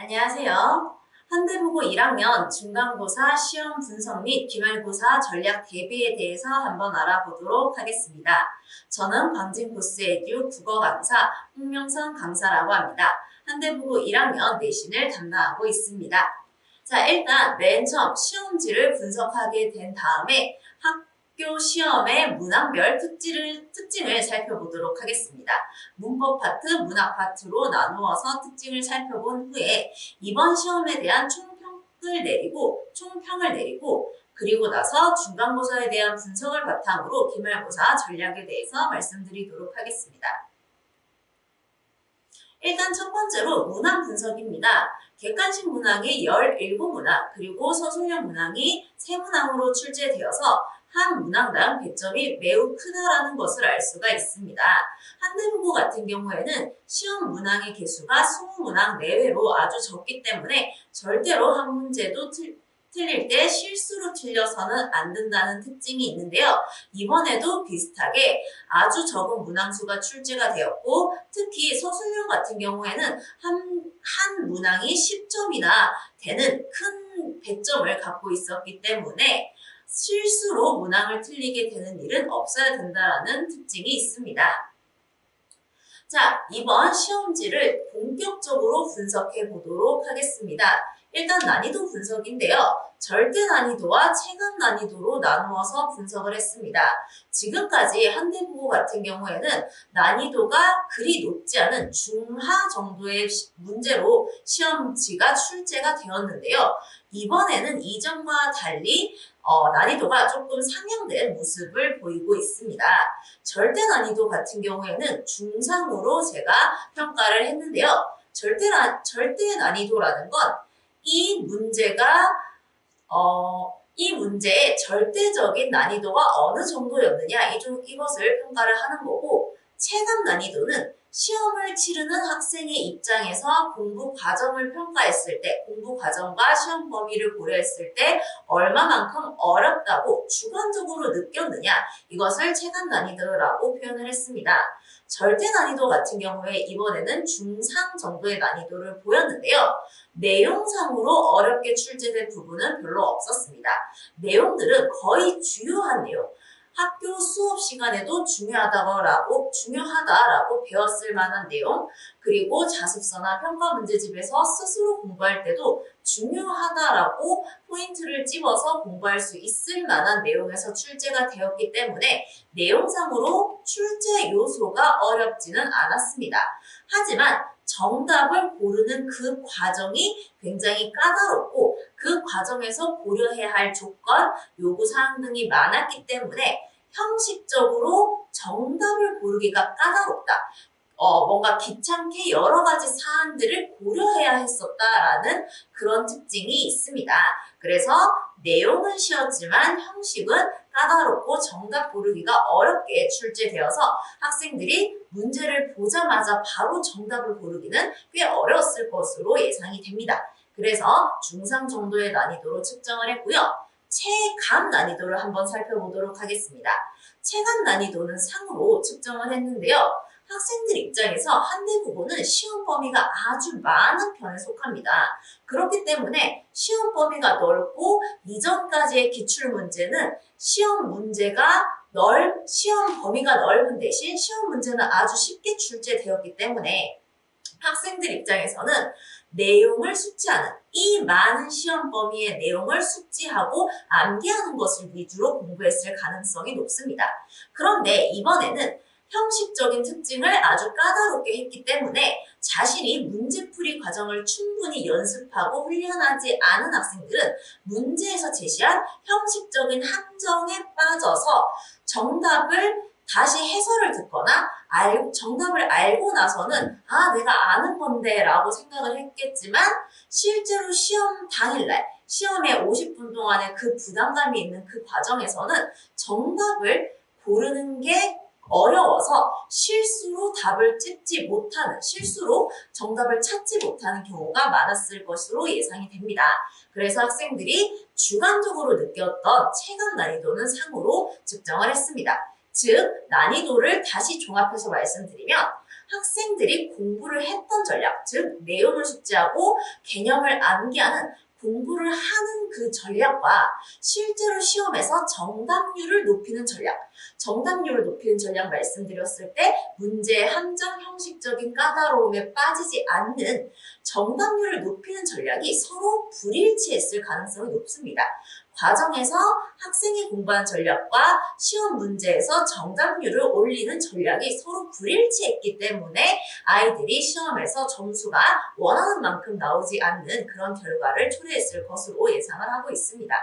안녕하세요. 한대부고 1학년 중간고사 시험 분석 및 기말고사 전략 대비에 대해서 한번 알아보도록 하겠습니다. 저는 광진고스에듀 국어 강사 홍명선 강사라고 합니다. 한대부고 1학년 내신을 담당하고 있습니다. 자, 일단 맨 처음 시험지를 분석하게 된 다음에 학교 시험의 문항별 특징을 살펴보도록 하겠습니다. 문법 파트, 문학 파트로 나누어서 특징을 살펴본 후에 이번 시험에 대한 총평을 내리고 그리고 나서 중간고사에 대한 분석을 바탕으로 기말고사 전략에 대해서 말씀드리도록 하겠습니다. 일단 첫 번째로 문항 분석입니다. 객관식 문항이 17문항 그리고 서술형 문항이 3문항으로 출제되어서 한 문항당 배점이 매우 크다라는 것을 알 수가 있습니다. 한대부고 같은 경우에는 시험 문항의 개수가 20문항 내외로 아주 적기 때문에 절대로 한 문제도 틀릴 때 실수로 틀려서는 안 된다는 특징이 있는데요. 이번에도 비슷하게 아주 적은 문항수가 출제가 되었고 특히 서술형 같은 경우에는 한 문항이 10점이나 되는 큰 배점을 갖고 있었기 때문에 실수로 문항을 틀리게 되는 일은 없어야 된다는 특징이 있습니다. 자, 이번 시험지를 본격적으로 분석해 보도록 하겠습니다. 일단 난이도 분석인데요. 절대 난이도와 체감 난이도로 나누어서 분석을 했습니다. 지금까지 한대부고 같은 경우에는 난이도가 그리 높지 않은 중하 정도의 문제로 시험지가 출제가 되었는데요. 이번에는 이전과 달리 난이도가 조금 상향된 모습을 보이고 있습니다. 절대 난이도 같은 경우에는 중상으로 제가 평가를 했는데요. 절대 난이도라는 건 이 문제의 절대적인 난이도가 어느 정도였느냐 이것을 평가를 하는 거고 체감 난이도는 시험을 치르는 학생의 입장에서 공부 과정을 평가했을 때, 공부 과정과 시험 범위를 고려했을 때 얼마만큼 어렵다고 주관적으로 느꼈느냐 이것을 체감 난이도라고 표현을 했습니다. 절대 난이도 같은 경우에 이번에는 중상 정도의 난이도를 보였는데요. 내용상으로 어렵게 출제된 부분은 별로 없었습니다. 내용들은 거의 주요한 내용, 학교 수업 시간에도 중요하다라고 배웠을 만한 내용, 그리고 자습서나 평가 문제집에서 스스로 공부할 때도 중요하다라고 포인트를 집어서 공부할 수 있을 만한 내용에서 출제가 되었기 때문에 내용상으로 출제 요소가 어렵지는 않았습니다. 하지만 정답을 고르는 그 과정이 굉장히 까다롭고 그 과정에서 고려해야 할 조건, 요구사항 등이 많았기 때문에 형식적으로 정답을 고르기가 까다롭다. 뭔가 귀찮게 여러 가지 사안들을 고려해야 했었다라는 그런 특징이 있습니다. 그래서 내용은 쉬웠지만 형식은 까다롭고 정답 고르기가 어렵게 출제되어서 학생들이 문제를 보자마자 바로 정답을 고르기는 꽤 어려웠을 것으로 예상이 됩니다. 그래서 중상 정도의 난이도로 측정을 했고요. 체감 난이도를 한번 살펴보도록 하겠습니다. 체감 난이도는 상으로 측정을 했는데요. 학생들 입장에서 한대부고는 시험 범위가 아주 많은 편에 속합니다. 그렇기 때문에 시험 범위가 넓고 이전까지의 기출문제는 시험 범위가 넓은 대신 시험 문제는 아주 쉽게 출제되었기 때문에 학생들 입장에서는 내용을 숙지하는 이 많은 시험 범위의 내용을 숙지하고 암기하는 것을 위주로 공부했을 가능성이 높습니다. 그런데 이번에는 형식적인 특징을 아주 까다롭게 했기 때문에 자신이 문제풀이 과정을 충분히 연습하고 훈련하지 않은 학생들은 문제에서 제시한 형식적인 함정에 빠져서 정답을 다시 해설을 듣거나 정답을 알고 나서는 내가 아는 건데 라고 생각을 했겠지만 실제로 시험 당일날 시험에 50분 동안의 그 부담감이 있는 그 과정에서는 정답을 고르는 게 어려워서 실수로 정답을 찾지 못하는 경우가 많았을 것으로 예상이 됩니다. 그래서 학생들이 주관적으로 느꼈던 체감 난이도는 상으로 측정을 했습니다. 즉, 난이도를 다시 종합해서 말씀드리면 학생들이 공부를 했던 전략, 즉 내용을 숙지하고 개념을 암기하는 공부를 하는 그 전략과 실제로 시험에서 정답률을 높이는 전략, 정답률을 높이는 전략 말씀드렸을 때 문제의 한정 형식적인 까다로움에 빠지지 않는 정답률을 높이는 전략이 서로 불일치했을 가능성이 높습니다. 과정에서 학생이 공부한 전략과 시험 문제에서 정답률을 올리는 전략이 서로 불일치했기 때문에 아이들이 시험에서 점수가 원하는 만큼 나오지 않는 그런 결과를 초래했을 것으로 예상을 하고 있습니다.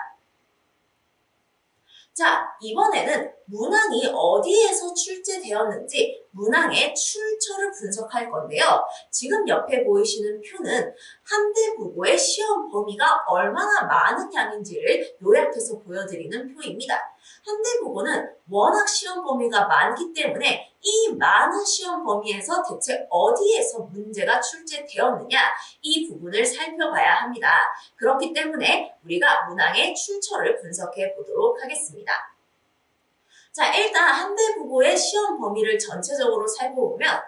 자, 이번에는 문항이 어디에서 출제되었는지 문항의 출처를 분석할 건데요. 지금 옆에 보이시는 표는 한대국어의 시험 범위가 얼마나 많은 양인지를 요약해서 보여드리는 표입니다. 한대국어는 워낙 시험 범위가 많기 때문에 이 많은 시험 범위에서 대체 어디에서 문제가 출제되었느냐, 이 부분을 살펴봐야 합니다. 그렇기 때문에 우리가 문항의 출처를 분석해 보도록 하겠습니다. 자, 일단 한대국어의 시험 범위를 전체적으로 살펴보면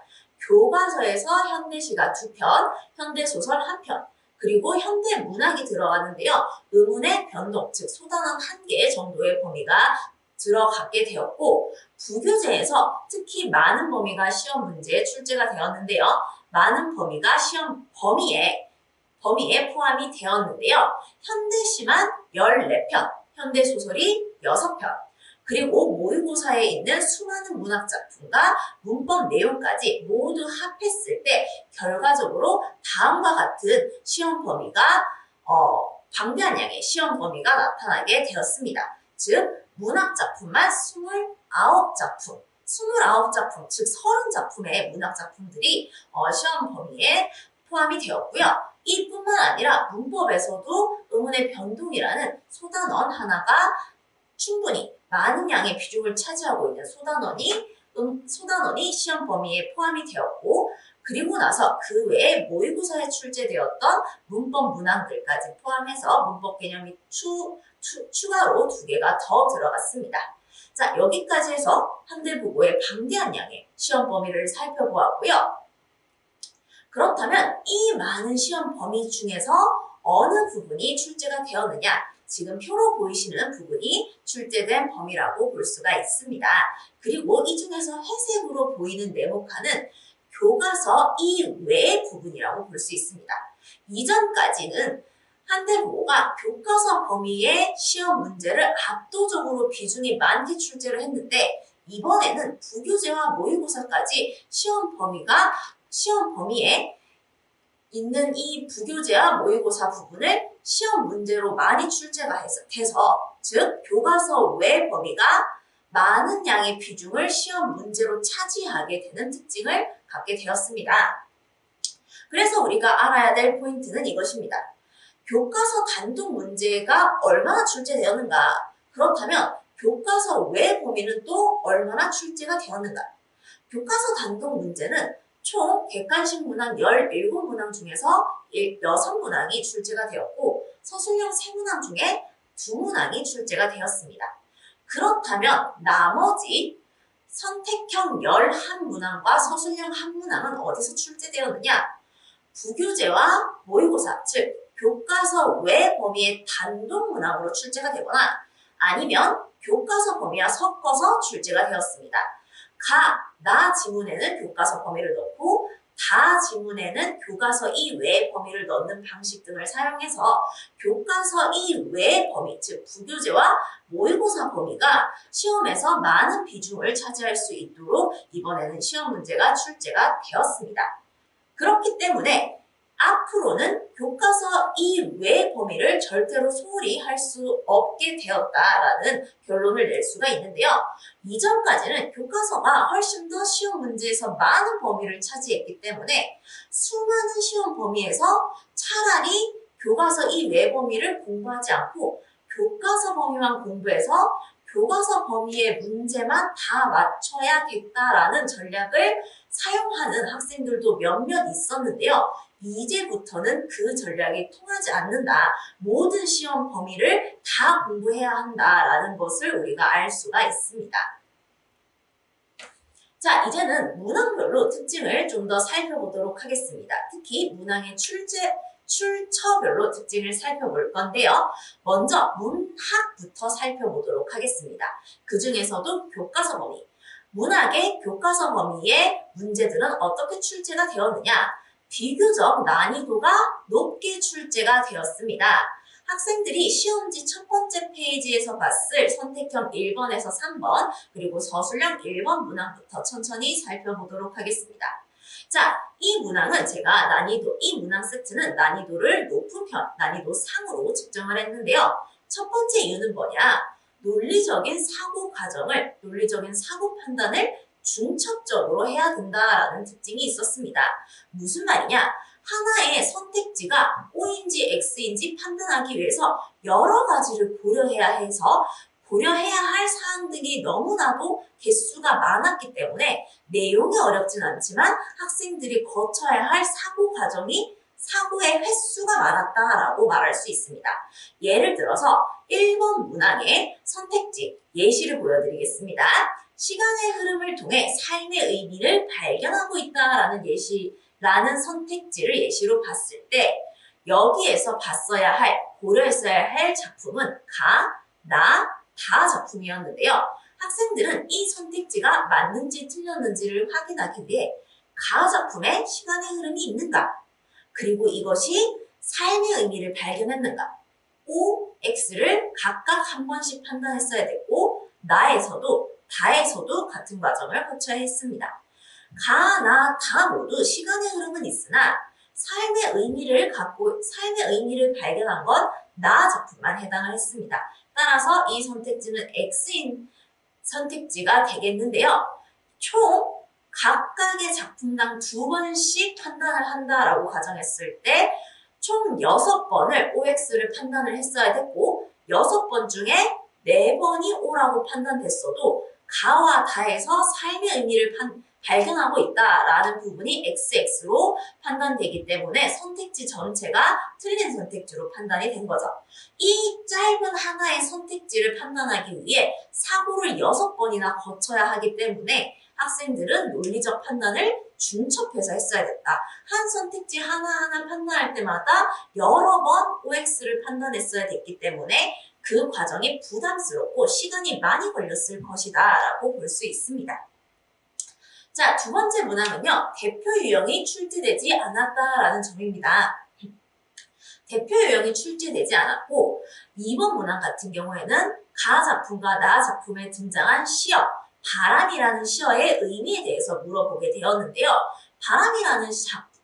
교과서에서 현대시가 2편, 현대소설 1편, 그리고 현대문학이 들어가는데요. 의문의 변동, 즉 소단원 1개 정도의 범위가 들어가게 되었고, 부교재에서 특히 많은 범위가 시험 문제에 출제가 되었는데요. 많은 범위가 시험 범위에 포함이 되었는데요. 현대시만 14편, 현대소설이 6편, 그리고 모의고사에 있는 수많은 문학작품과 문법 내용까지 모두 합했을 때 결과적으로 다음과 같은 시험 범위가 방대한 양의 시험 범위가 나타나게 되었습니다. 즉 문학작품만 29작품, 29작품, 즉 30작품의 문학작품들이 시험 범위에 포함이 되었고요. 이뿐만 아니라 문법에서도 의문의 변동이라는 소단원 하나가 충분히 많은 양의 비중을 차지하고 있는 소단원이 시험 범위에 포함이 되었고, 그리고 나서 그 외에 모의고사에 출제되었던 문법 문항들까지 포함해서 문법 개념이 추가로 2개가 더 들어갔습니다. 자, 여기까지 해서 한대국어의 방대한 양의 시험 범위를 살펴보았고요. 그렇다면 이 많은 시험 범위 중에서 어느 부분이 출제가 되었느냐? 지금 표로 보이시는 부분이 출제된 범위라고 볼 수가 있습니다. 그리고 이 중에서 회색으로 보이는 네모칸은 교과서 이외의 부분이라고 볼 수 있습니다. 이전까지는 한대국어가 교과서 범위의 시험 문제를 압도적으로 비중이 많게 출제를 했는데, 이번에는 부교재와 모의고사까지 시험 범위에 있는 이 부교재와 모의고사 부분을 시험 문제로 많이 출제가 돼서, 즉 교과서 외 범위가 많은 양의 비중을 시험 문제로 차지하게 되는 특징을 갖게 되었습니다. 그래서 우리가 알아야 될 포인트는 이것입니다. 교과서 단독 문제가 얼마나 출제되었는가? 그렇다면 교과서 외 범위는 또 얼마나 출제가 되었는가? 교과서 단독 문제는 총 객관식 문항 17문항 중에서 6문항이 출제가 되었고, 서술형 3문항 중에 2문항이 출제가 되었습니다. 그렇다면 나머지 선택형 11문항과 서술형 1문항은 어디서 출제되었느냐? 부교재와 모의고사, 즉 교과서 외 범위의 단독 문항으로 출제가 되거나 아니면 교과서 범위와 섞어서 출제가 되었습니다. 나 지문에는 교과서 범위를 넣고 다 지문에는 교과서 이외의 범위를 넣는 방식 등을 사용해서 교과서 이외의 범위, 즉 부교재와 모의고사 범위가 시험에서 많은 비중을 차지할 수 있도록 이번에는 시험 문제가 출제가 되었습니다. 그렇기 때문에 앞으로는 교과서 이외의 범위를 절대로 소홀히 할 수 없게 되었다라는 결론을 낼 수가 있는데요. 이전까지는 교과서가 훨씬 더 시험 문제에서 많은 범위를 차지했기 때문에 수많은 시험 범위에서 차라리 교과서 이외의 범위를 공부하지 않고 교과서 범위만 공부해서 교과서 범위의 문제만 다 맞춰야겠다라는 전략을 사용하는 학생들도 몇몇 있었는데요. 이제부터는 그 전략이 통하지 않는다. 모든 시험 범위를 다 공부해야 한다라는 것을 우리가 알 수가 있습니다. 자, 이제는 문항별로 특징을 좀 더 살펴보도록 하겠습니다. 특히 문항의 출처별로 특징을 살펴볼 건데요. 먼저 문학부터 살펴보도록 하겠습니다. 그 중에서도 교과서 범위. 문학의 교과서 범위의 문제들은 어떻게 출제가 되었느냐? 비교적 난이도가 높게 출제가 되었습니다. 학생들이 시험지 첫 번째 페이지에서 봤을 선택형 1번에서 3번 그리고 서술형 1번 문항부터 천천히 살펴보도록 하겠습니다. 자, 이 문항은 제가 이 문항 세트는 난이도를 높은 편, 난이도 상으로 측정을 했는데요. 첫 번째 이유는 뭐냐? 논리적인 사고 판단을 중첩적으로 해야 된다라는 특징이 있었습니다. 무슨 말이냐? 하나의 선택지가 O인지 X인지 판단하기 위해서 여러 가지를 고려해야 할 사항들이 너무나도 개수가 많았기 때문에 내용이 어렵진 않지만 학생들이 거쳐야 할 사고의 횟수가 많았다라고 말할 수 있습니다. 예를 들어서 1번 문항의 선택지 예시를 보여드리겠습니다. 시간의 흐름을 통해 삶의 의미를 발견하고 있다라는 선택지를 예시로 봤을 때 여기에서 고려했어야 할 작품은 다 작품이었는데요. 학생들은 이 선택지가 맞는지 틀렸는지를 확인하기 위해 가 작품에 시간의 흐름이 있는가? 그리고 이것이 삶의 의미를 발견했는가? O, X를 각각 한 번씩 판단했어야 됐고 다에서도 같은 과정을 거쳐야 했습니다. 다 모두 시간의 흐름은 있으나 삶의 의미를 발견한 건 나 작품만 해당을 했습니다. 따라서 이 선택지는 X인 선택지가 되겠는데요. 총 각각의 작품당 2번씩 판단을 한다라고 가정했을 때 총 6번을 OX를 판단을 했어야 됐고 6번 중에 4번이 O라고 판단됐어도 가와 다에서 삶의 의미를 발견하고 있다라는 부분이 XX로 판단되기 때문에 선택지 전체가 틀린 선택지로 판단이 된 거죠. 이 짧은 하나의 선택지를 판단하기 위해 사고를 6번이나 거쳐야 하기 때문에 학생들은 논리적 판단을 중첩해서 했어야 됐다. 한 선택지 하나하나 판단할 때마다 여러 번 OX를 판단했어야 됐기 때문에 그 과정이 부담스럽고 시간이 많이 걸렸을 것이다 라고 볼 수 있습니다. 자, 두 번째 문항은요. 대표 유형이 출제되지 않았다라는 점입니다. 대표 유형이 출제되지 않았고 2번 문항 같은 경우에는 가 작품과 나 작품에 등장한 시어, 바람이라는 시어의 의미에 대해서 물어보게 되었는데요. 바람이라는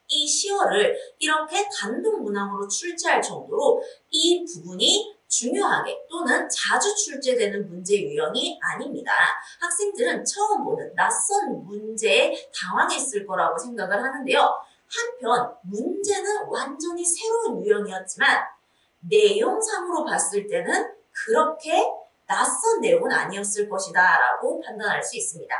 이 시어를 이렇게 단독 문항으로 출제할 정도로 이 부분이 중요하게 또는 자주 출제되는 문제 유형이 아닙니다. 학생들은 처음 보는 낯선 문제에 당황했을 거라고 생각을 하는데요. 한편 문제는 완전히 새로운 유형이었지만 내용상으로 봤을 때는 그렇게 낯선 내용은 아니었을 것이다 라고 판단할 수 있습니다.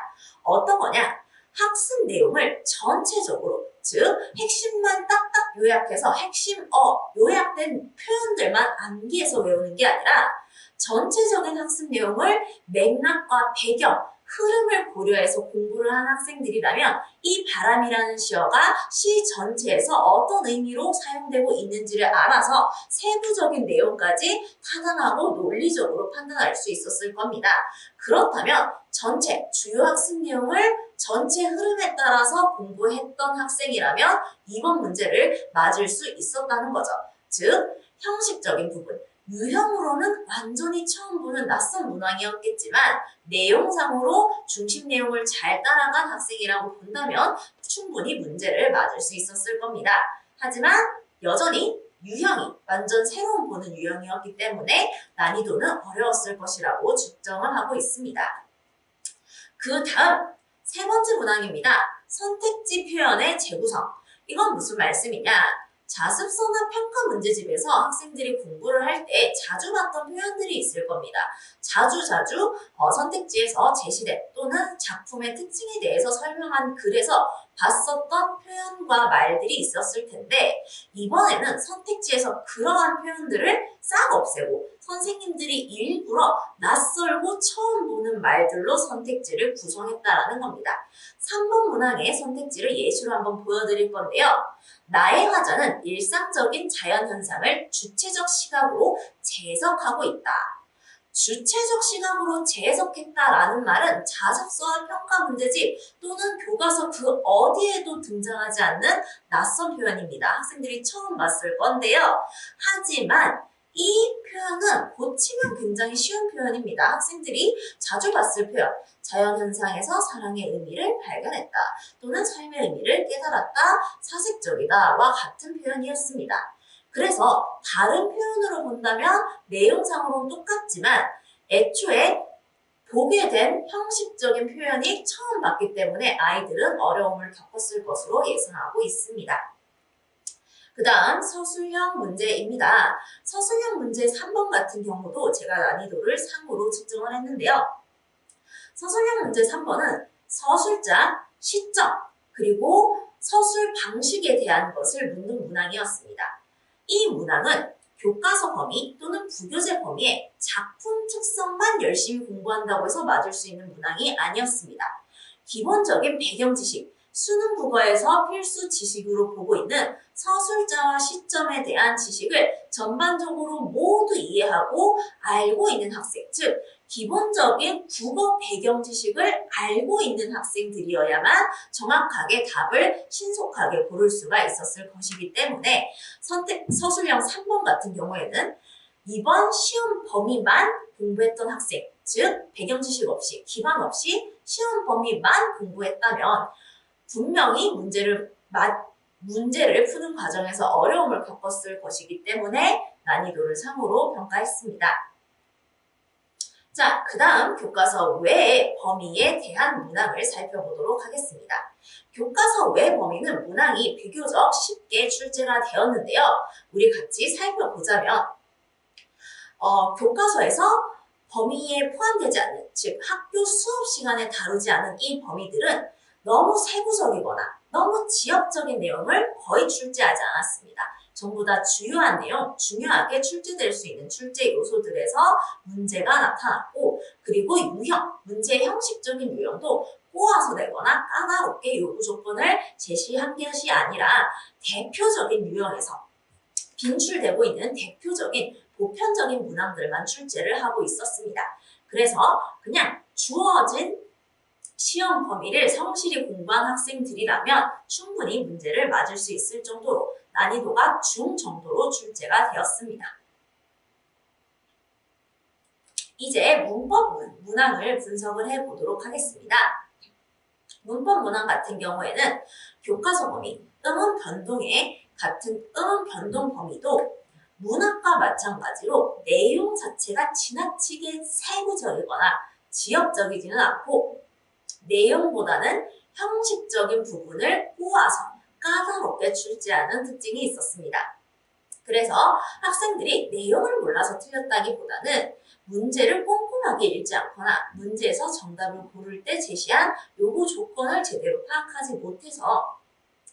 어떤 거냐? 학습 내용을 전체적으로 즉 핵심만 딱딱 요약해서 요약된 표현들만 암기해서 외우는 게 아니라 전체적인 학습 내용을 맥락과 배경, 흐름을 고려해서 공부를 한 학생들이라면 이 바람이라는 시어가 시 전체에서 어떤 의미로 사용되고 있는지를 알아서 세부적인 내용까지 타당하고 논리적으로 판단할 수 있었을 겁니다. 그렇다면 전체 주요 학습 내용을 전체 흐름에 따라서 공부했던 학생이라면 이번 문제를 맞을 수 있었다는 거죠. 즉 형식적인 부분, 유형으로는 완전히 처음 보는 낯선 문항이었겠지만 내용상으로 중심 내용을 잘 따라간 학생이라고 본다면 충분히 문제를 맞을 수 있었을 겁니다. 하지만 여전히 유형이 완전 새로운 보는 유형이었기 때문에 난이도는 어려웠을 것이라고 측정을 하고 있습니다. 그 다음 세 번째 문항입니다. 선택지 표현의 재구성. 이건 무슨 말씀이냐? 자습서나 평가 문제집에서 학생들이 공부를 할 때 자주 봤던 표현들이 있을 겁니다. 자주 선택지에서 제시된 또는 작품의 특징에 대해서 설명한 글에서 봤었던 표현과 말들이 있었을 텐데 이번에는 선택지에서 그러한 표현들을 싹 없애고 선생님들이 일부러 낯설고 처음 보는 말들로 선택지를 구성했다라는 겁니다. 3번 문항의 선택지를 예시로 한번 보여드릴 건데요. 나의 화자는 일상적인 자연현상을 주체적 시각으로 재해석하고 있다. 주체적 시각으로 재해석했다라는 말은 자습서와 평가 문제집 또는 교과서 그 어디에도 등장하지 않는 낯선 표현입니다. 학생들이 처음 봤을 건데요. 하지만 이 표현은 고치면 굉장히 쉬운 표현입니다. 학생들이 자주 봤을 표현, 자연현상에서 사랑의 의미를 발견했다 또는 삶의 의미를 깨달았다, 사색적이다와 같은 표현이었습니다. 그래서 다른 표현으로 본다면 내용상으로는 똑같지만 애초에 보게 된 형식적인 표현이 처음 봤기 때문에 아이들은 어려움을 겪었을 것으로 예상하고 있습니다. 그 다음 서술형 문제입니다. 서술형 문제 3번 같은 경우도 제가 난이도를 3으로 측정을 했는데요. 서술형 문제 3번은 서술자, 시점, 그리고 서술 방식에 대한 것을 묻는 문항이었습니다. 이 문항은 교과서 범위 또는 부교재 범위에 작품 특성만 열심히 공부한다고 해서 맞을 수 있는 문항이 아니었습니다. 기본적인 배경 지식, 수능 국어에서 필수 지식으로 보고 있는 서술자와 시점에 대한 지식을 전반적으로 모두 이해하고 알고 있는 학생, 즉 기본적인 국어 배경 지식을 알고 있는 학생들이어야만 정확하게 답을 신속하게 고를 수가 있었을 것이기 때문에 서술형 3번 같은 경우에는 이번 시험 범위만 공부했던 학생, 즉 배경 지식 없이, 기반 없이 시험 범위만 공부했다면 분명히 문제를 푸는 과정에서 어려움을 겪었을 것이기 때문에 난이도를 3으로 평가했습니다. 자, 그 다음 교과서 외의 범위에 대한 문항을 살펴보도록 하겠습니다. 교과서 외 범위는 문항이 비교적 쉽게 출제가 되었는데요. 우리 같이 살펴보자면 교과서에서 범위에 포함되지 않는, 즉 학교 수업 시간에 다루지 않은 이 범위들은 너무 세부적이거나 너무 지역적인 내용을 거의 출제하지 않았습니다. 전부 다 주요한 내용, 중요하게 출제될 수 있는 출제 요소들에서 문제가 나타났고, 그리고 유형, 문제의 형식적인 유형도 꼬아서 내거나 까다롭게 요구 조건을 제시한 것이 아니라 대표적인 유형에서 빈출되고 있는 대표적인 보편적인 문항들만 출제를 하고 있었습니다. 그래서 그냥 주어진 시험 범위를 성실히 공부한 학생들이라면 충분히 문제를 맞을 수 있을 정도로 난이도가 중 정도로 출제가 되었습니다. 이제 문법 문항을 분석을 해보도록 하겠습니다. 문법 문항 같은 경우에는 교과서 범위, 음운 변동의 같은 음운 변동 범위도 문학과 마찬가지로 내용 자체가 지나치게 세부적이거나 지역적이지는 않고 내용보다는 형식적인 부분을 꼬아서 까다롭게 출제하는 특징이 있었습니다. 그래서 학생들이 내용을 몰라서 틀렸다기보다는 문제를 꼼꼼하게 읽지 않거나 문제에서 정답을 고를 때 제시한 요구 조건을 제대로 파악하지 못해서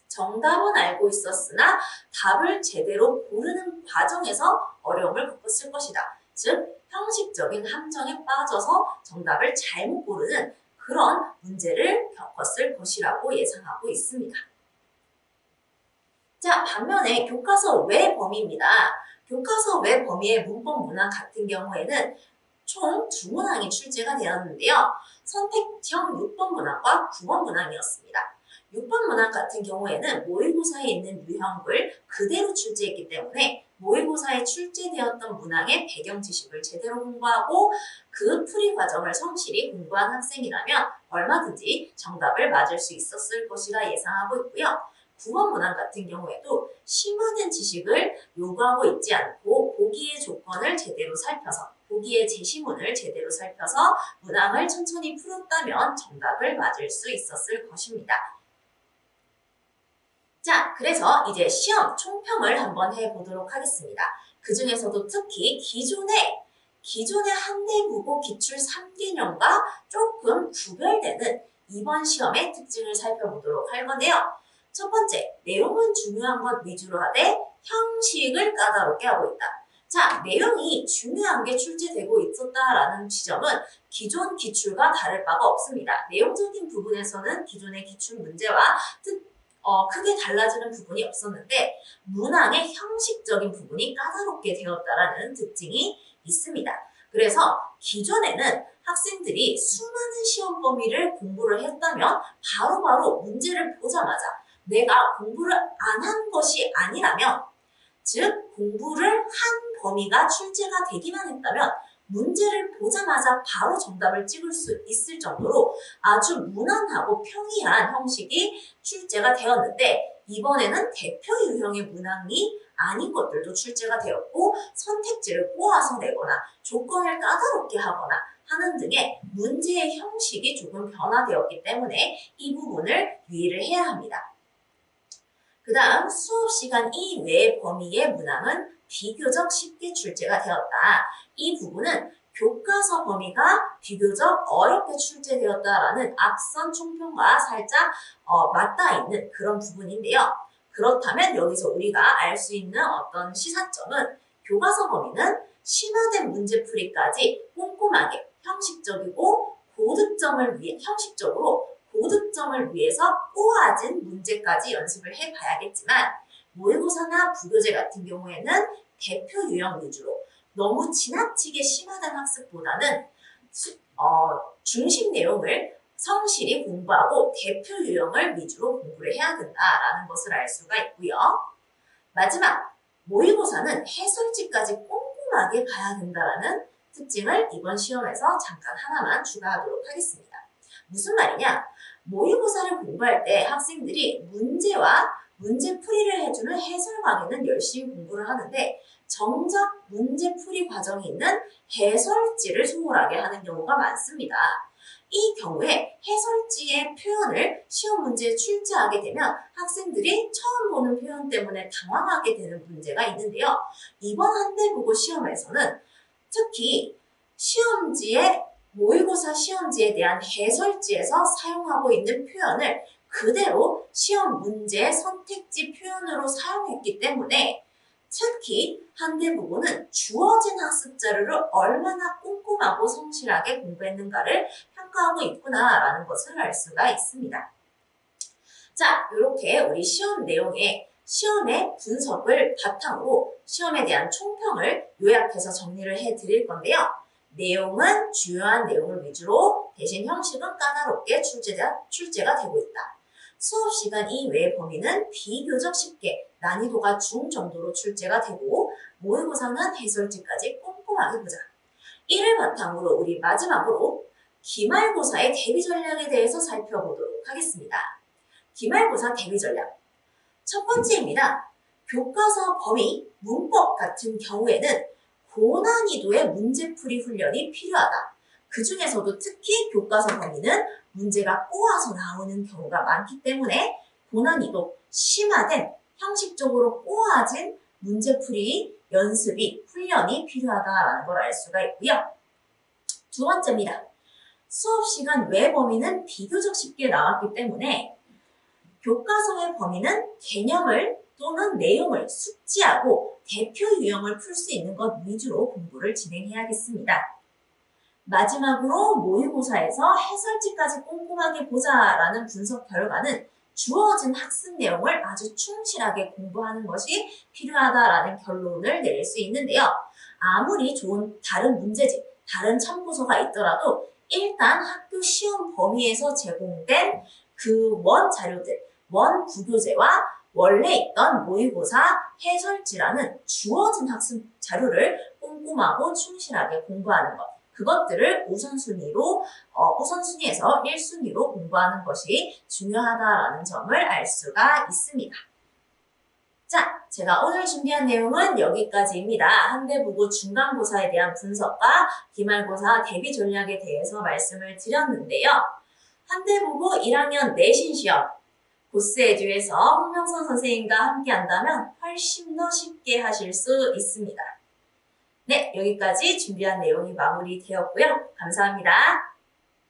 정답은 알고 있었으나 답을 제대로 고르는 과정에서 어려움을 겪었을 것이다. 즉, 형식적인 함정에 빠져서 정답을 잘못 고르는 그런 문제를 겪었을 것이라고 예상하고 있습니다. 자, 반면에 교과서 외 범위입니다. 교과서 외 범위의 문법 문항 같은 경우에는 총 2문항이 출제가 되었는데요. 선택형 6번 문항과 9번 문항이었습니다. 6번 문항 같은 경우에는 모의고사에 있는 유형을 그대로 출제했기 때문에 모의고사에 출제되었던 문항의 배경 지식을 제대로 공부하고 그 풀이 과정을 성실히 공부한 학생이라면 얼마든지 정답을 맞을 수 있었을 것이라 예상하고 있고요. 9번 문항 같은 경우에도 심화된 지식을 요구하고 있지 않고 보기의 조건을 제대로 살펴서 보기의 제시문을 제대로 살펴서 문항을 천천히 풀었다면 정답을 맞을 수 있었을 것입니다. 자, 그래서 이제 시험 총평을 한번 해보도록 하겠습니다. 그 중에서도 특히 기존의 한대국어 기출 3개년과 조금 구별되는 이번 시험의 특징을 살펴보도록 할 건데요. 첫 번째, 내용은 중요한 것 위주로 하되 형식을 까다롭게 하고 있다. 자, 내용이 중요한 게 출제되고 있었다라는 지점은 기존 기출과 다를 바가 없습니다. 내용적인 부분에서는 기존의 기출 문제와 크게 달라지는 부분이 없었는데 문항의 형식적인 부분이 까다롭게 되었다라는 특징이 있습니다. 그래서 기존에는 학생들이 수많은 시험 범위를 공부를 했다면 바로바로 문제를 보자마자 내가 공부를 안 한 것이 아니라면, 즉 공부를 한 범위가 출제가 되기만 했다면 문제를 보자마자 바로 정답을 찍을 수 있을 정도로 아주 무난하고 평이한 형식이 출제가 되었는데, 이번에는 대표 유형의 문항이 아닌 것들도 출제가 되었고 선택지를 꼬아서 내거나 조건을 까다롭게 하거나 하는 등의 문제의 형식이 조금 변화되었기 때문에 이 부분을 유의를 해야 합니다. 그 다음 수업시간 이외의 범위의 문항은 비교적 쉽게 출제가 되었다. 이 부분은 교과서 범위가 비교적 어렵게 출제되었다라는 앞선 총평과 살짝 맞닿아 있는 그런 부분인데요. 그렇다면 여기서 우리가 알 수 있는 어떤 시사점은 교과서 범위는 심화된 문제풀이까지 꼼꼼하게 형식적으로 고득점을 위해서 꼬아진 문제까지 연습을 해봐야겠지만, 모의고사나 부교재 같은 경우에는 대표 유형 위주로 너무 지나치게 심화된 학습보다는 중심 내용을 성실히 공부하고 대표 유형을 위주로 공부를 해야 된다라는 것을 알 수가 있고요. 마지막, 모의고사는 해설지까지 꼼꼼하게 가야 된다라는 특징을 이번 시험에서 잠깐 하나만 추가하도록 하겠습니다. 무슨 말이냐? 모의고사를 공부할 때 학생들이 문제와 문제풀이를 해주는 해설강의는 열심히 공부를 하는데 정작 문제풀이 과정이 있는 해설지를 소홀하게 하는 경우가 많습니다. 이 경우에 해설지의 표현을 시험 문제에 출제하게 되면 학생들이 처음 보는 표현 때문에 당황하게 되는 문제가 있는데요. 이번 한대국어 시험에서는 특히 모의고사 시험지에 대한 해설지에서 사용하고 있는 표현을 그대로 시험 문제 선택지 표현으로 사용했기 때문에 특히 한대국어는 주어진 학습 자료를 얼마나 꼼꼼하고 성실하게 공부했는가를 평가하고 있구나라는 것을 알 수가 있습니다. 자, 이렇게 우리 시험 내용에 시험의 분석을 바탕으로 시험에 대한 총평을 요약해서 정리를 해드릴 건데요. 내용은 주요한 내용을 위주로 대신 형식은 까다롭게 출제가 되고 있다. 수업 시간 이외의 범위는 비교적 쉽게 난이도가 중 정도로 출제가 되고 모의고사는 해설지까지 꼼꼼하게 보자. 이를 바탕으로 우리 마지막으로 기말고사의 대비 전략에 대해서 살펴보도록 하겠습니다. 기말고사 대비 전략. 첫 번째입니다. 교과서 범위, 문법 같은 경우에는 고난이도의 문제풀이 훈련이 필요하다. 그 중에서도 특히 교과서 범위는 문제가 꼬아서 나오는 경우가 많기 때문에 고난이도, 심화된, 형식적으로 꼬아진 문제풀이 연습이, 훈련이 필요하다는 걸 알 수가 있고요. 두 번째입니다. 수업 시간 외 범위는 비교적 쉽게 나왔기 때문에 교과서의 범위는 개념을 또는 내용을 숙지하고 대표 유형을 풀 수 있는 것 위주로 공부를 진행해야겠습니다. 마지막으로 모의고사에서 해설지까지 꼼꼼하게 보자라는 분석 결과는 주어진 학습 내용을 아주 충실하게 공부하는 것이 필요하다라는 결론을 내릴 수 있는데요. 아무리 좋은 다른 문제집, 다른 참고서가 있더라도 일단 학교 시험 범위에서 제공된 그 원 자료들, 원 부교재와 원래 있던 모의고사 해설지라는 주어진 학습 자료를 꼼꼼하고 충실하게 공부하는 것. 그것들을 우선순위에서 1순위로 공부하는 것이 중요하다라는 점을 알 수가 있습니다. 자, 제가 오늘 준비한 내용은 여기까지입니다. 한대국어 중간고사에 대한 분석과 기말고사 대비 전략에 대해서 말씀을 드렸는데요. 한대국어 1학년 내신 시험 고스에듀에서 홍명선 선생님과 함께 한다면 훨씬 더 쉽게 하실 수 있습니다. 네, 여기까지 준비한 내용이 마무리되었고요. 감사합니다.